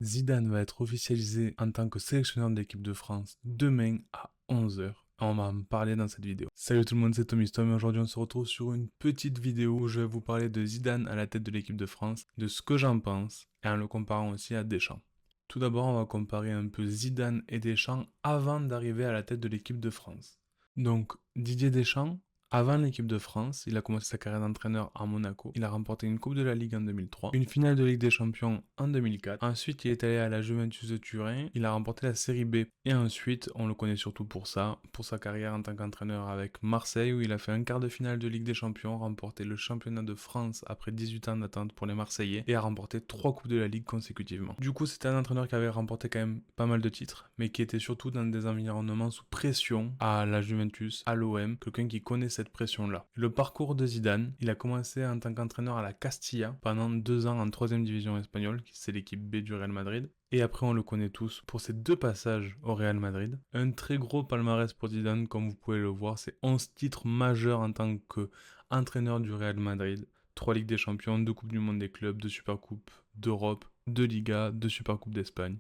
Zidane va être officialisé en tant que sélectionneur de l'équipe de France demain à 11 heures. On va en parler dans cette vidéo. Salut tout le monde, c'est Tommy Storm et aujourd'hui on se retrouve sur une petite vidéo où je vais vous parler de Zidane à la tête de l'équipe de France, de ce que j'en pense et en le comparant aussi à Deschamps. Tout d'abord, on va comparer un peu Zidane et Deschamps avant d'arriver à la tête de l'équipe de France. Donc, Didier Deschamps, avant l'équipe de France, il a commencé sa carrière d'entraîneur à Monaco. Il a remporté une Coupe de la Ligue en 2003, une finale de Ligue des Champions en 2004. Ensuite, il est allé à la Juventus de Turin. Il a remporté la Série B. Et ensuite, on le connaît surtout pour ça, pour sa carrière en tant qu'entraîneur avec Marseille, où il a fait un quart de finale de Ligue des Champions, remporté le championnat de France après 18 ans d'attente pour les Marseillais, et a remporté 3 Coupes de la Ligue consécutivement. Du coup, c'était un entraîneur qui avait remporté quand même pas mal de titres, mais qui était surtout dans des environnements sous pression à la Juventus, à l'OM, quelqu'un qui connaît cette pression-là. Le parcours de Zidane, il a commencé en tant qu'entraîneur à la Castilla pendant 2 ans en 3ème division espagnole, c'est l'équipe B du Real Madrid. Et après, on le connaît tous pour ses 2 passages au Real Madrid. Un très gros palmarès pour Zidane, comme vous pouvez le voir, c'est 11 titres majeurs en tant qu'entraîneur du Real Madrid. 3 Ligues des Champions, 2 Coupes du Monde des clubs, 2 Supercoupes d'Europe, 2 Ligas, 2 Supercoupes d'Espagne.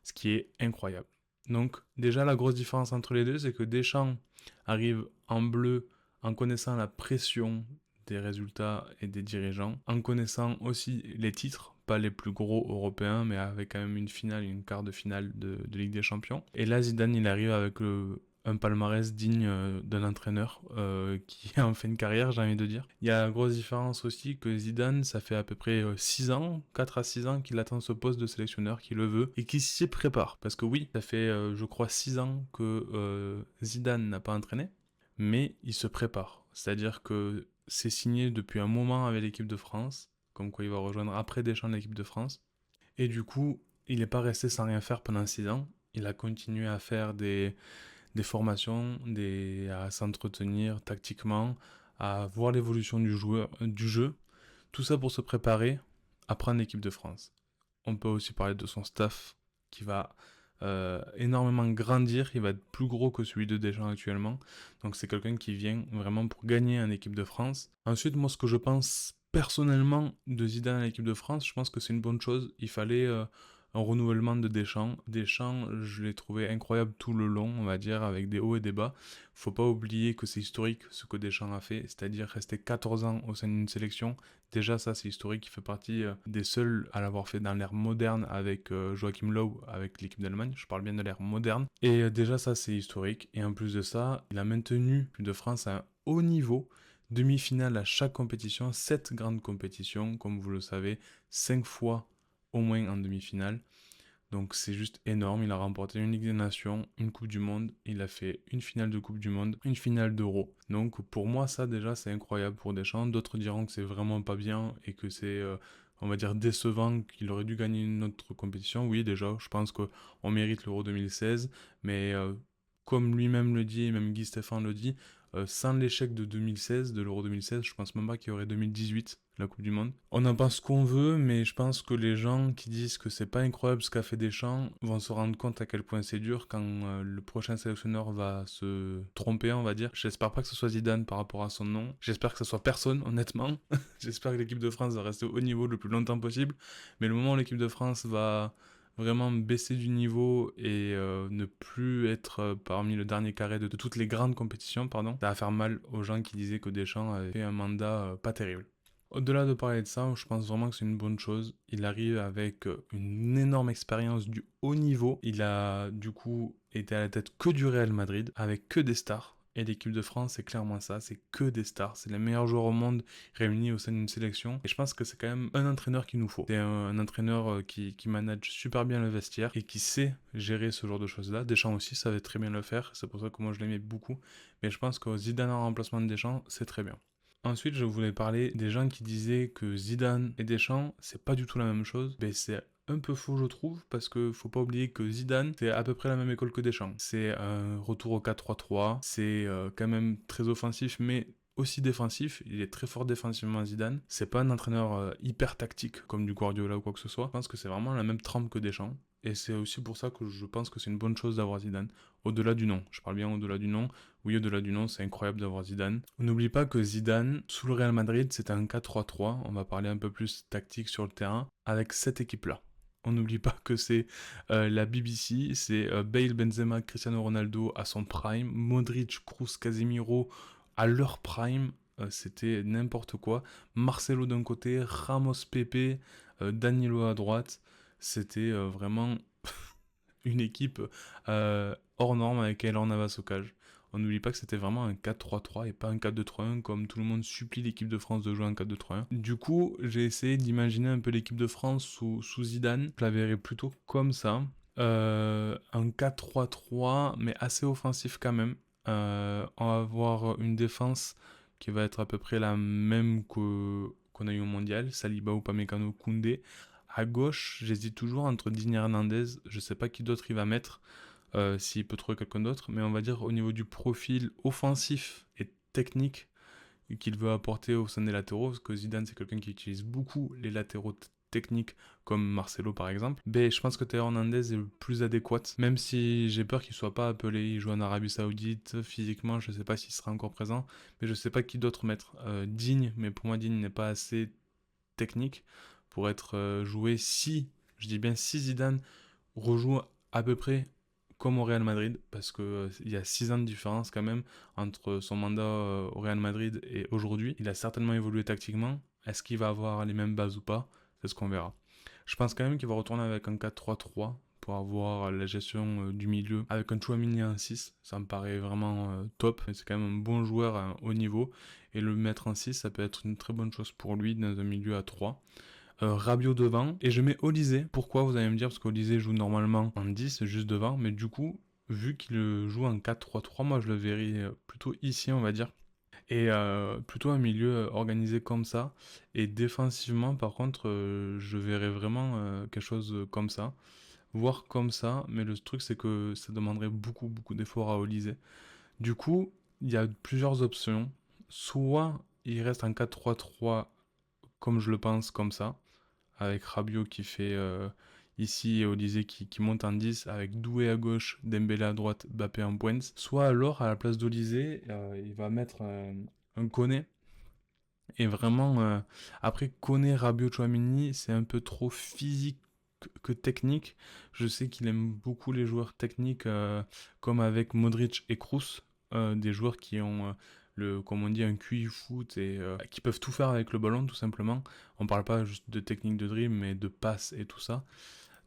Ce qui est incroyable. Donc, déjà, la grosse différence entre les deux, c'est que Deschamps arrive en bleu en connaissant la pression des résultats et des dirigeants, en connaissant aussi les titres, pas les plus gros européens, mais avec quand même une finale, une quart de finale de Ligue des Champions. Et là, Zidane, il arrive avec un palmarès digne d'un entraîneur qui a en fin de carrière, j'ai envie de dire. Il y a la grosse différence aussi que Zidane, ça fait à peu près 6 ans, 4 à 6 ans qu'il attend ce poste de sélectionneur, qu'il le veut, et qu'il s'y prépare. Parce que oui, ça fait je crois 6 ans que Zidane n'a pas entraîné, mais il se prépare. C'est-à-dire que c'est signé depuis un moment avec l'équipe de France, comme quoi il va rejoindre après Deschamps l'équipe de France. Et du coup, il n'est pas resté sans rien faire pendant 6 ans. Il a continué à faire des formations, à s'entretenir tactiquement, à voir l'évolution du jeu. Tout ça pour se préparer à prendre l'équipe de France. On peut aussi parler de son staff qui va énormément grandir, il va être plus gros que celui de Deschamps actuellement. Donc c'est quelqu'un qui vient vraiment pour gagner en équipe de France. Ensuite, moi ce que je pense personnellement de Zidane à l'équipe de France, je pense que c'est une bonne chose. Il fallait un renouvellement de Deschamps. Deschamps, je l'ai trouvé incroyable tout le long, on va dire, avec des hauts et des bas. Faut pas oublier que c'est historique ce que Deschamps a fait, c'est-à-dire rester 14 ans au sein d'une sélection. Déjà ça c'est historique, il fait partie des seuls à l'avoir fait dans l'ère moderne avec Joachim Löw, avec l'équipe d'Allemagne, je parle bien de l'ère moderne. Et déjà ça c'est historique, et en plus de ça, il a maintenu l'équipe de France à un haut niveau, demi-finale à chaque compétition, 7 grandes compétitions, comme vous le savez, 5 fois au moins en demi-finale. Donc c'est juste énorme, il a remporté une Ligue des Nations, une Coupe du Monde, il a fait une finale de Coupe du Monde, une finale d'Euro. Donc pour moi ça déjà c'est incroyable pour Deschamps, d'autres diront que c'est vraiment pas bien et que c'est on va dire décevant, qu'il aurait dû gagner une autre compétition. Oui déjà, je pense qu'on mérite l'Euro 2016, mais comme lui-même le dit et même Guy Stéphane le dit, sans l'échec de 2016, de l'Euro 2016, je pense même pas qu'il y aurait 2018, la Coupe du Monde. On en pense qu'on veut, mais je pense que les gens qui disent que c'est pas incroyable ce qu'a fait Deschamps vont se rendre compte à quel point c'est dur quand le prochain sélectionneur va se tromper, on va dire. J'espère pas que ce soit Zidane par rapport à son nom. J'espère que ce soit personne, honnêtement. J'espère que l'équipe de France va rester au haut niveau le plus longtemps possible. Mais le moment où l'équipe de France va vraiment baisser du niveau et ne plus être parmi le dernier carré de toutes les grandes compétitions, pardon, ça va faire mal aux gens qui disaient que Deschamps avait fait un mandat pas terrible. Au-delà de parler de ça, je pense vraiment que c'est une bonne chose. Il arrive avec une énorme expérience du haut niveau. Il a du coup été à la tête que du Real Madrid, avec que des stars. Et l'équipe de France, c'est clairement ça, c'est que des stars. C'est les meilleurs joueurs au monde réunis au sein d'une sélection. Et je pense que c'est quand même un entraîneur qu'il nous faut. C'est un entraîneur qui manage super bien le vestiaire et qui sait gérer ce genre de choses-là. Deschamps aussi savait très bien le faire, c'est pour ça que moi je l'aimais beaucoup. Mais je pense que Zidane en remplacement de Deschamps, c'est très bien. Ensuite, je voulais parler des gens qui disaient que Zidane et Deschamps, c'est pas du tout la même chose. Ben, c'est un peu faux, je trouve, parce que faut pas oublier que Zidane, c'est à peu près la même école que Deschamps. C'est un retour au 4-3-3, c'est quand même très offensif, mais aussi défensif. Il est très fort défensivement, Zidane. C'est pas un entraîneur hyper tactique, comme du Guardiola ou quoi que ce soit. Je pense que c'est vraiment la même trempe que Deschamps. Et c'est aussi pour ça que je pense que c'est une bonne chose d'avoir Zidane. Au-delà du nom. Je parle bien au-delà du nom. Oui, au-delà du nom, c'est incroyable d'avoir Zidane. On n'oublie pas que Zidane, sous le Real Madrid, c'était un 4-3-3. On va parler un peu plus tactique sur le terrain, avec cette équipe-là. On n'oublie pas que c'est la BBC, c'est Bale, Benzema, Cristiano Ronaldo à son prime, Modric, Kroos, Casemiro à leur prime, c'était n'importe quoi. Marcelo d'un côté, Ramos, Pepe, Danilo à droite, c'était vraiment une équipe hors norme avec Keylor Navas au cage. On n'oublie pas que c'était vraiment un 4-3-3 et pas un 4-2-3-1 comme tout le monde supplie l'équipe de France de jouer un 4-2-3-1. Du coup, j'ai essayé d'imaginer un peu l'équipe de France sous Zidane. Je la verrais plutôt comme ça. Un 4-3-3, mais assez offensif quand même. On va avoir une défense qui va être à peu près la même qu'on a eu au mondial. Saliba, Upamecano, Koundé. À gauche, j'hésite toujours entre Digne et Hernandez. Je sais pas qui d'autre il va mettre, s'il peut trouver quelqu'un d'autre. Mais on va dire au niveau du profil offensif et technique qu'il veut apporter au sein des latéraux, parce que Zidane c'est quelqu'un qui utilise beaucoup les latéraux techniques, comme Marcelo par exemple. Ben, je pense que Théo Hernandez est le plus adéquat, même si j'ai peur qu'il soit pas appelé. Il joue en Arabie Saoudite, physiquement je sais pas s'il sera encore présent, mais je sais pas qui d'autre mettre. Digne, mais pour moi Digne n'est pas assez technique pour être joué si, je dis bien si Zidane rejoue à peu près comme au Real Madrid, parce que il y a 6 ans de différence quand même entre son mandat au Real Madrid et aujourd'hui. Il a certainement évolué tactiquement. Est-ce qu'il va avoir les mêmes bases ou pas? C'est ce qu'on verra. Je pense quand même qu'il va retourner avec un 4-3-3 pour avoir la gestion du milieu avec un Chouamini en 6. Ça me paraît vraiment top. C'est quand même un bon joueur à un haut niveau. Et le mettre en 6, ça peut être une très bonne chose pour lui dans un milieu à 3. Rabiot devant, et je mets Olysée. Pourquoi, vous allez me dire? Parce qu'Olysée joue normalement en 10, juste devant, mais du coup, vu qu'il joue en 4-3-3, moi je le verrais plutôt ici, on va dire. Et plutôt un milieu organisé comme ça. Et défensivement, par contre, je verrais vraiment quelque chose comme ça. Voire comme ça, mais le truc c'est que ça demanderait beaucoup d'efforts à Olysée. Du coup, il y a plusieurs options. Soit il reste en 4-3-3 comme je le pense, comme ça, avec Rabiot qui fait ici et Olysée qui monte en 10, avec Doué à gauche, Dembélé à droite, Mbappé en pointe. Soit alors, à la place d'Olysée, il va mettre un Koné. Et vraiment, après Koné, Rabiot, Chouamini, c'est un peu trop physique que technique. Je sais qu'il aime beaucoup les joueurs techniques, comme avec Modric et Kroos, des joueurs qui ont comme on dit, un QI foot et qui peuvent tout faire avec le ballon, tout simplement. On parle pas juste de technique de dribble, mais de passe et tout ça.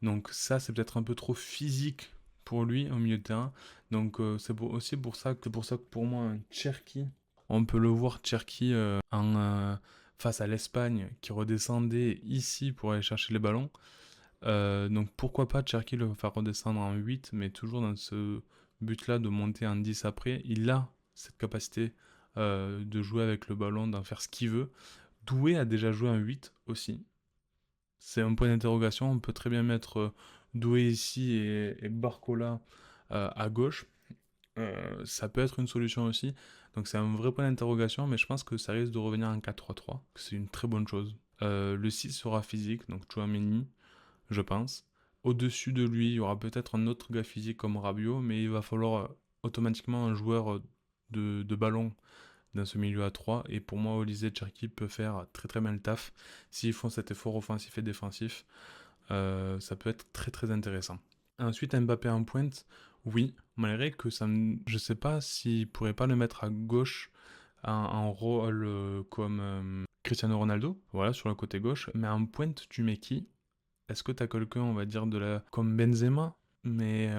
Donc ça, c'est peut-être un peu trop physique pour lui au milieu de terrain. Donc aussi pour ça que pour moi, un Cherki, on peut le voir Cherki face à l'Espagne qui redescendait ici pour aller chercher les ballons. Donc pourquoi pas Cherki le faire redescendre en 8, mais toujours dans ce but-là de monter en 10 après. Il a cette capacité de jouer avec le ballon, d'en faire ce qu'il veut. Doué a déjà joué en 8 aussi. C'est un point d'interrogation. On peut très bien mettre Doué ici et Barcola à gauche. Ça peut être une solution aussi. Donc c'est un vrai point d'interrogation, mais je pense que ça risque de revenir en 4-3-3. C'est une très bonne chose. Le 6 sera physique, donc Chouameni, je pense. Au-dessus de lui, il y aura peut-être un autre gars physique comme Rabiot, mais il va falloir automatiquement un joueur de ballon dans ce milieu à 3. Et pour moi, Olysée et Cherki peut faire très bien le taf. S'ils font cet effort offensif et défensif, ça peut être très intéressant. Ensuite, Mbappé en pointe, oui, malgré que je sais pas s'il pourrait pas le mettre à gauche en rôle comme Cristiano Ronaldo, voilà, sur le côté gauche. Mais en pointe, tu mets qui? Est-ce que t'as quelqu'un, on va dire, comme Benzema? Mais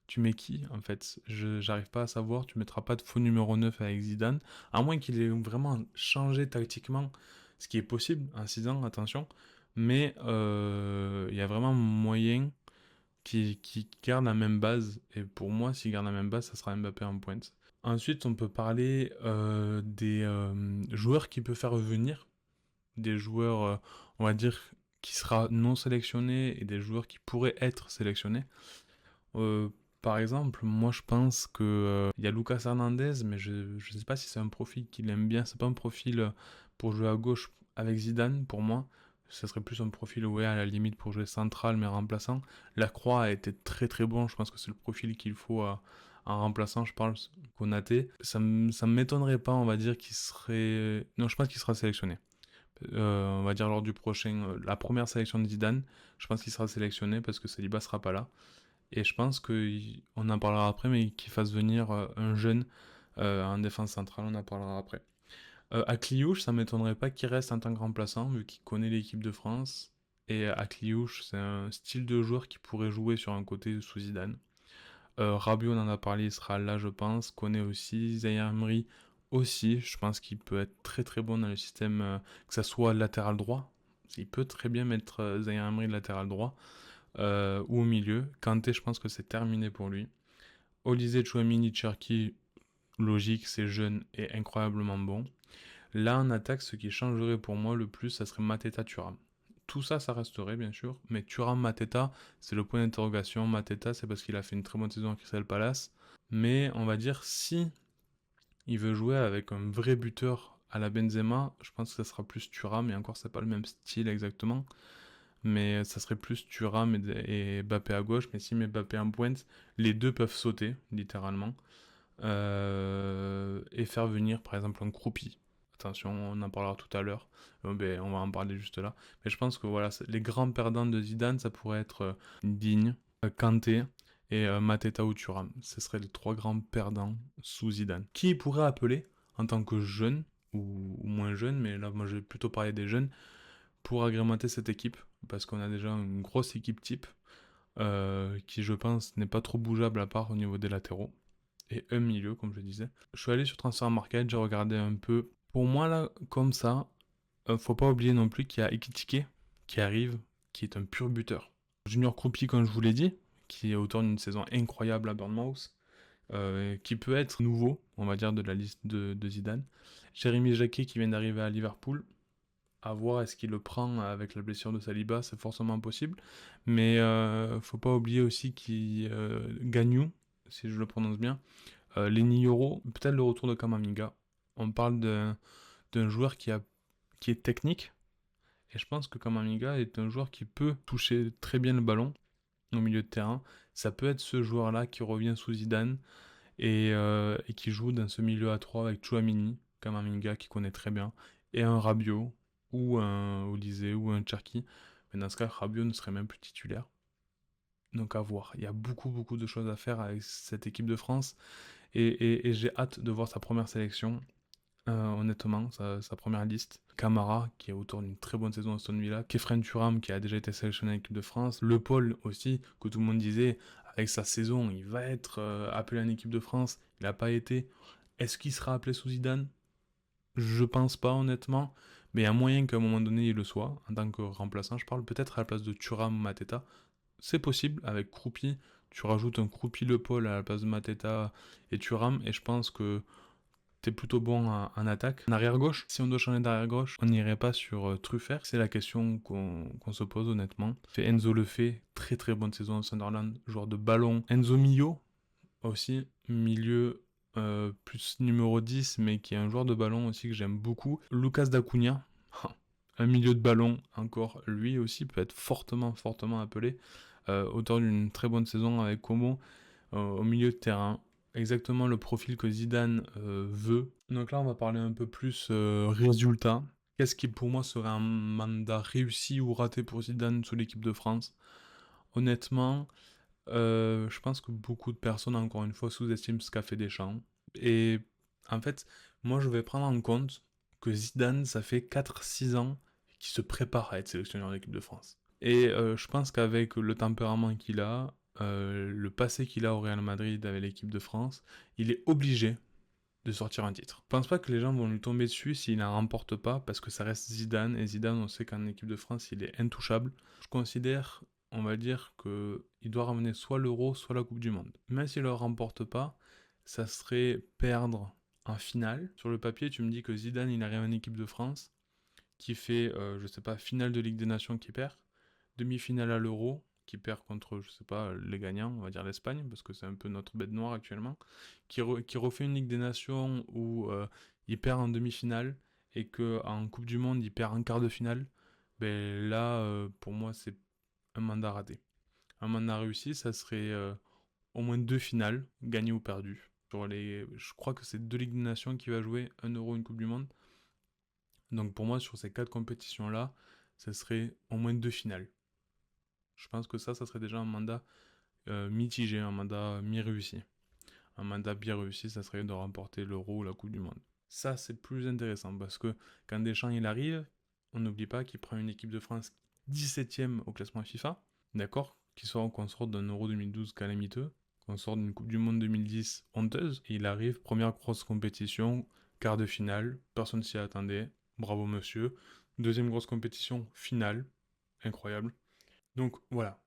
tu mets qui, en fait? J'arrive pas à savoir. Tu mettras pas de faux numéro 9 avec Zidane, à moins qu'il ait vraiment changé tactiquement, ce qui est possible en 6 ans, attention. Mais il y a vraiment moyen qui garde la même base. Et pour moi, s'il garde la même base, ça sera Mbappé en pointe. Ensuite, on peut parler des joueurs qui peuvent faire venir, des joueurs, on va dire, qui sera non sélectionnés et des joueurs qui pourraient être sélectionnés. Euh, Par exemple, moi je pense que il y a Lucas Hernandez, mais je ne sais pas si c'est un profil qu'il aime bien. C'est pas un profil pour jouer à gauche avec Zidane pour moi. Ce serait plus un profil, ouais, à la limite pour jouer central mais remplaçant. Lacroix a été très bon. Je pense que c'est le profil qu'il faut en remplaçant. Je parle Konaté. Ça m'étonnerait pas, on va dire, qu'il serait. Non, je pense qu'il sera sélectionné. On va dire lors du prochain, la première sélection de Zidane, je pense qu'il sera sélectionné parce que Saliba sera pas là. Et je pense qu'on en parlera après, mais qu'il fasse venir un jeune en défense centrale, on en parlera après. À Cliouche, ça m'étonnerait pas qu'il reste en tant que remplaçant, vu qu'il connaît l'équipe de France. Et à Cliouche, c'est un style de joueur qui pourrait jouer sur un côté sous Zidane. Rabiot, on en a parlé, il sera là, je pense. Connaît aussi. Zaïre Emery aussi. Je pense qu'il peut être très très bon dans le système, que ça soit latéral droit. Il peut très bien mettre Zaïre Emery latéral droit ou au milieu. Kanté, je pense que c'est terminé pour lui. Olise, Chouamini, Cherki, logique, c'est jeune et incroyablement bon. Là, en attaque, ce qui changerait pour moi le plus, ça serait Mateta Thuram. Tout ça, ça resterait bien sûr, mais Thuram Mateta, c'est le point d'interrogation. Mateta, c'est parce qu'il a fait une très bonne saison à Crystal Palace. Mais on va dire, si il veut jouer avec un vrai buteur à la Benzema, je pense que ça sera plus Thuram, et encore, c'est pas le même style exactement. Mais ça serait plus Thuram et Mbappé à gauche. Mais si Mbappé en pointe, les deux peuvent sauter, littéralement. Et faire venir par exemple un croupi. Attention, on en parlera tout à l'heure. Ben, on va en parler juste là. Mais je pense que voilà, les grands perdants de Zidane, ça pourrait être Digne, Kanté et Mateta ou Thuram. Ce seraient les trois grands perdants sous Zidane. Qui il pourrait appeler en tant que jeune ou moins jeune, mais là moi je vais plutôt parler des jeunes, pour agrémenter cette équipe, parce qu'on a déjà une grosse équipe type qui je pense n'est pas trop bougeable à part au niveau des latéraux et un milieu, comme je disais. Je suis allé sur Transfer Market, j'ai regardé un peu. Pour moi, là, comme ça, faut pas oublier non plus qu'il y a Ekitike qui arrive, qui est un pur buteur. Junior Kroupi, comme je vous l'ai dit, qui est auteur d'une saison incroyable à Bournemouth, qui peut être nouveau, on va dire, de la liste de Zidane. Jérémy Jacquet qui vient d'arriver à Liverpool. À voir est-ce qu'il le prend avec la blessure de Saliba, c'est forcément possible. Mais faut pas oublier aussi qu'il Gagnou, si je le prononce bien, Lenny Yoro, peut-être le retour de Kamavinga. On parle d'un joueur qui est technique, et je pense que Kamavinga est un joueur qui peut toucher très bien le ballon au milieu de terrain. Ça peut être ce joueur-là qui revient sous Zidane et qui joue dans ce milieu à 3 avec Chouamini, Kamavinga qui connaît très bien, et un Rabiot, ou un Olise, ou un Cherki. Mais dans ce cas, Rabiot ne serait même plus titulaire. Donc à voir. Il y a beaucoup, beaucoup de choses à faire avec cette équipe de France. Et j'ai hâte de voir sa première sélection. Honnêtement, sa première liste. Camara, qui est autour d'une très bonne saison à Aston Villa. Kefren Thuram, qui a déjà été sélectionné en équipe de France. Le Paul aussi, que tout le monde disait, avec sa saison, il va être appelé en équipe de France. Il n'a pas été. Est-ce qu'il sera appelé sous Zidane? Je pense pas, honnêtement. Mais il y a moyen qu'à un moment donné, il le soit. En tant que remplaçant, je parle peut-être à la place de Thuram ou Mateta. C'est possible, avec Kroupi. Tu rajoutes un Kroupi Le Paul à la place de Mateta et Thuram. Et je pense que t'es plutôt bon en attaque. En arrière-gauche, si on doit changer d'arrière-gauche, on n'irait pas sur Truffert. C'est la question qu'on se pose honnêtement. Fait Enzo le fait, très très bonne saison au Sunderland, joueur de ballon. Enzo Millo aussi, milieu plus numéro 10, mais qui est un joueur de ballon aussi que j'aime beaucoup. Lucas D'Acunha, un milieu de ballon encore, lui aussi peut être fortement fortement appelé. Auteur d'une très bonne saison avec Como au milieu de terrain, exactement le profil que Zidane veut. Donc là, on va parler un peu plus résultat. Qu'est-ce qui pour moi serait un mandat réussi ou raté pour Zidane sous l'équipe de France? Honnêtement, je pense que beaucoup de personnes, encore une fois, sous-estiment ce qu'a fait Deschamps. Et en fait, moi, je vais prendre en compte que Zidane, ça fait 4-6 ans qu'il se prépare à être sélectionneur de l'équipe de France. Et je pense qu'avec le tempérament qu'il a, le passé qu'il a au Real Madrid avec l'équipe de France, il est obligé de sortir un titre. Je pense pas que les gens vont lui tomber dessus s'il n'en remporte pas, parce que ça reste Zidane, et Zidane, on sait qu'en équipe de France, il est intouchable. Je considère, on va dire, qu'il doit ramener soit l'Euro, soit la Coupe du Monde. Même s'il ne le remporte pas, ça serait perdre en finale. Sur le papier, tu me dis que Zidane, il arrive en équipe de France, qui fait, je sais pas, finale de Ligue des Nations qui perd, demi-finale à l'Euro, qui perd contre, je sais pas, les gagnants, on va dire l'Espagne, parce que c'est un peu notre bête noire actuellement, qui refait une Ligue des Nations où il perd en demi-finale, et qu'en Coupe du Monde, il perd en quart de finale, ben là, pour moi, c'est un mandat raté. Un mandat réussi, ça serait au moins 2 finales, gagnées ou perdues. Je crois que c'est 2 Ligues des Nations qui va jouer, un Euro, une Coupe du Monde. Donc pour moi, sur ces 4 compétitions-là, ce serait au moins 2 finales. Je pense que ça serait déjà un mandat mitigé, un mandat mi-réussi. Un mandat bien réussi, ça serait de remporter l'Euro ou la Coupe du Monde. Ça, c'est plus intéressant parce que quand Deschamps il arrive, on n'oublie pas qu'il prend une équipe de France 17ème au classement FIFA, d'accord, qu'on sorte d'un Euro 2012 calamiteux, qu'on sorte d'une Coupe du Monde 2010 honteuse, et il arrive, première grosse compétition, quart de finale, personne s'y attendait, bravo monsieur. Deuxième grosse compétition, finale, incroyable. Donc voilà,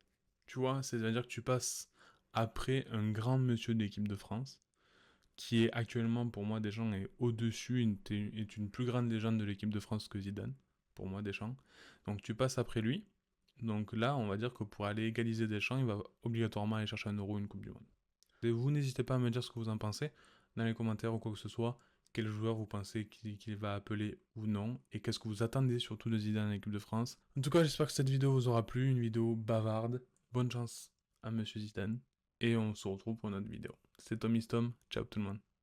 tu vois, c'est-à-dire que tu passes après un grand monsieur de l'équipe de France, qui est actuellement pour moi Deschamps est au-dessus, est une plus grande légende de l'équipe de France que Zidane, pour moi Deschamps. Donc tu passes après lui. Donc là, on va dire que pour aller égaliser Deschamps, il va obligatoirement aller chercher un Euro ou une Coupe du Monde. Et vous n'hésitez pas à me dire ce que vous en pensez dans les commentaires ou quoi que ce soit. Quel joueur vous pensez qu'il va appeler ou non, et qu'est-ce que vous attendez surtout de Zidane en équipe de France. En tout cas, j'espère que cette vidéo vous aura plu, une vidéo bavarde. Bonne chance à Monsieur Zidane, et on se retrouve pour une autre vidéo. C'est Tom Istom, ciao tout le monde.